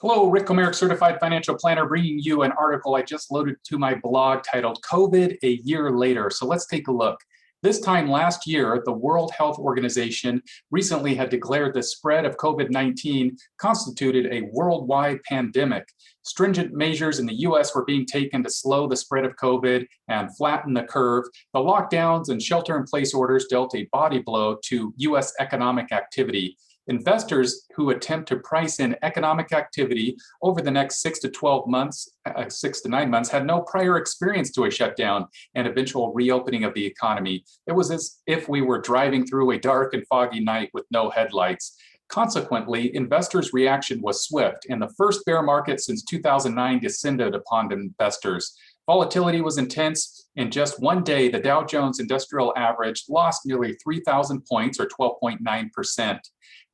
Hello, Rick Komarek, Certified Financial Planner, bringing you an article I just loaded to my blog titled COVID a Year Later. So let's take a look. This time last year, the World Health Organization recently had declared the spread of COVID-19 constituted a worldwide pandemic. Stringent measures in the US were being taken to slow the spread of COVID and flatten the curve. The lockdowns and shelter-in-place orders dealt a body blow to US economic activity. Investors who attempt to price in economic activity over the next 6 to 12 months, 6 to 9 months, had no prior experience to a shutdown and eventual reopening of the economy. It was as if we were driving through a dark and foggy night with no headlights. Consequently, investors' reaction was swift, and the first bear market since 2009 descended upon investors. Volatility was intense. In just one day, the Dow Jones Industrial Average lost nearly 3,000 points, or 12.9%.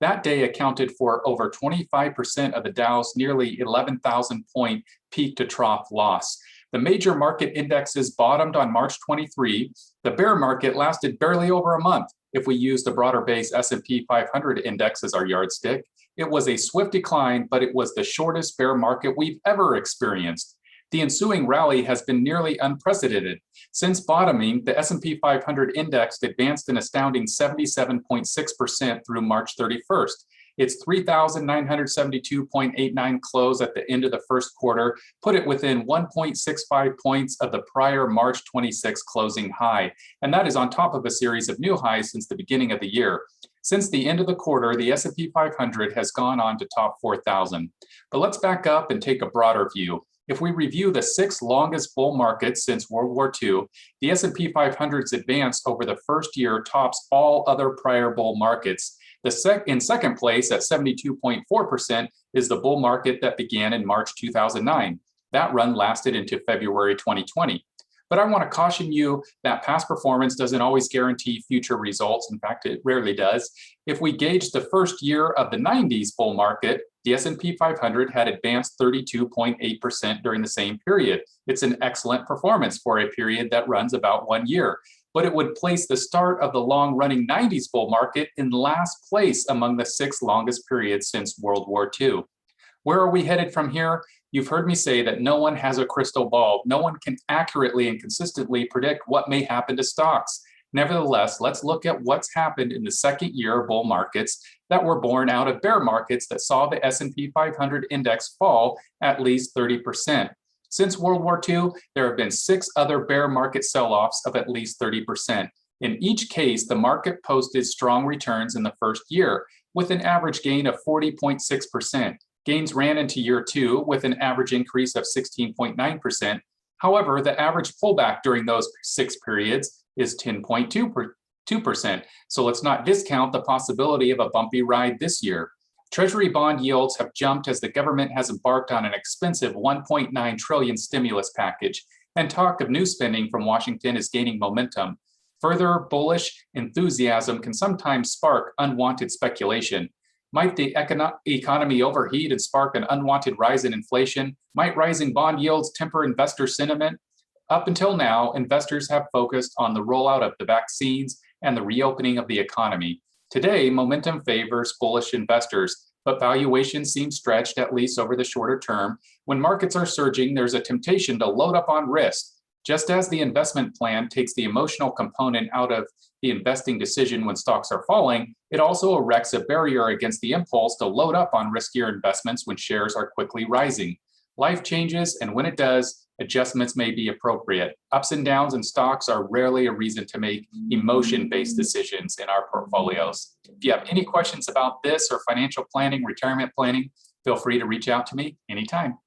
That day accounted for over 25% of the Dow's nearly 11,000 point peak to trough loss. The major market indexes bottomed on March 23. The bear market lasted barely over a month. If we use the broader base S&P 500 index as our yardstick, it was a swift decline, but it was the shortest bear market we've ever experienced. The ensuing rally has been nearly unprecedented. Since bottoming, the S&P 500 index advanced an astounding 77.6% through March 31st. Its 3,972.89 close at the end of the first quarter put it within 1.65 points of the prior March 26 closing high, and that is on top of a series of new highs since the beginning of the year. Since the end of the quarter, the S&P 500 has gone on to top 4,000. But let's back up and take a broader view. If we review the 6 longest bull markets since World War II, the S&P 500's advance over the first year tops all other prior bull markets. In second place at 72.4% is the bull market that began in March 2009. That run lasted into February 2020. But I want to caution you that past performance doesn't always guarantee future results. In fact, it rarely does. If we gauge the first year of the 90s bull market, the S&P 500 had advanced 32.8% during the same period. It's an excellent performance for a period that runs about 1 year. But it would place the start of the long-running 90s bull market in last place among the 6 longest periods since World War II. Where are we headed from here? You've heard me say that no one has a crystal ball. No one can accurately and consistently predict what may happen to stocks. Nevertheless, let's look at what's happened in the second year of bull markets that were born out of bear markets that saw the S&P 500 index fall at least 30%. Since World War II, there have been 6 other bear market sell-offs of at least 30%. In each case, the market posted strong returns in the first year, with an average gain of 40.6%. Gains ran into year 2 with an average increase of 16.9%. However, the average pullback during those 6 periods is 10.2%. So let's not discount the possibility of a bumpy ride this year. Treasury bond yields have jumped as the government has embarked on an expensive $1.9 trillion stimulus package, and talk of new spending from Washington is gaining momentum. Further bullish enthusiasm can sometimes spark unwanted speculation. Might the economy overheat and spark an unwanted rise in inflation? Might rising bond yields temper investor sentiment? Up until now, investors have focused on the rollout of the vaccines and the reopening of the economy. Today, momentum favors bullish investors, but valuations seem stretched at least over the shorter term. When markets are surging, there's a temptation to load up on risk. Just as the investment plan takes the emotional component out of the investing decision when stocks are falling, it also erects a barrier against the impulse to load up on riskier investments when shares are quickly rising. Life changes, and when it does, adjustments may be appropriate. Ups and downs in stocks are rarely a reason to make emotion-based decisions in our portfolios. If you have any questions about this or financial planning, retirement planning, feel free to reach out to me anytime.